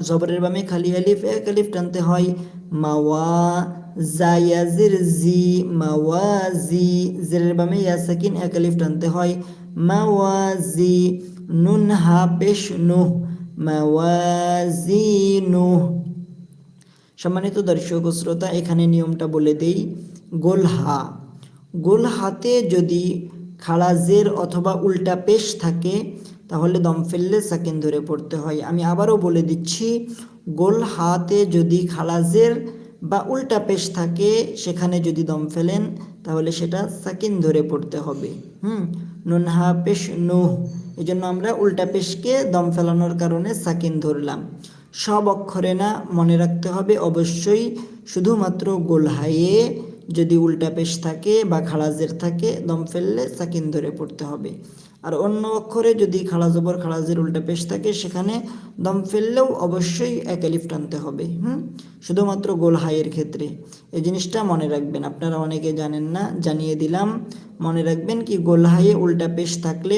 জবরের বামে খালি আলিফ, এক আলিফ টানতে হয়। মাওয়া জায়াজির জি, মাওয়াজি। জেরের বামে ইয়া সাকিন, এক আলিফ টানতে হয়। মাওয়াজি। নুন হা পেশ নুহ, মাওয়াজিনুহ। সম্মানিত দর্শক ও শ্রোতা, এখানে নিয়মটা বলে দেই। গোলহা, গোলহাতে যদি খাড়া জের অথবা উল্টা পেশ থাকে তাহলে দম ফেললে সাকিন ধরে পড়তে হয়। আমি আবারও বলে দিচ্ছি, গোলহাতে যদি খাড়া জের বা উল্টা পেশ থাকে সেখানে যদি দম ফেলেন তাহলে সেটা সাকিন ধরে পড়তে হবে। নুন হা পেশ নুহ, এই জন্য আমরা উল্টা পেশকে দম ফেলানোর কারণে সাকিন ধরলাম। সব অক্ষরে না, মনে রাখতে হবে অবশ্যই শুধুমাত্র গোলহায়ে যদি উল্টা পেশ থাকে বা খাড়া জের থাকে দম ফেললে সাকিন ধরে পড়তে হবে। আর অন্য অক্ষরে যদি খাড়া জবর খাড়া জের উল্টা পেশ থাকে সেখানে দম ফেললেও অবশ্যই এক আলিফ টানতে হবে। শুধুমাত্র গোলহায়ের ক্ষেত্রে এই জিনিসটা মনে রাখবেন। আপনারা অনেকে জানেন না, জানিয়ে দিলাম। মনে রাখবেন কি গোলহায়ে উল্টা পেশ থাকলে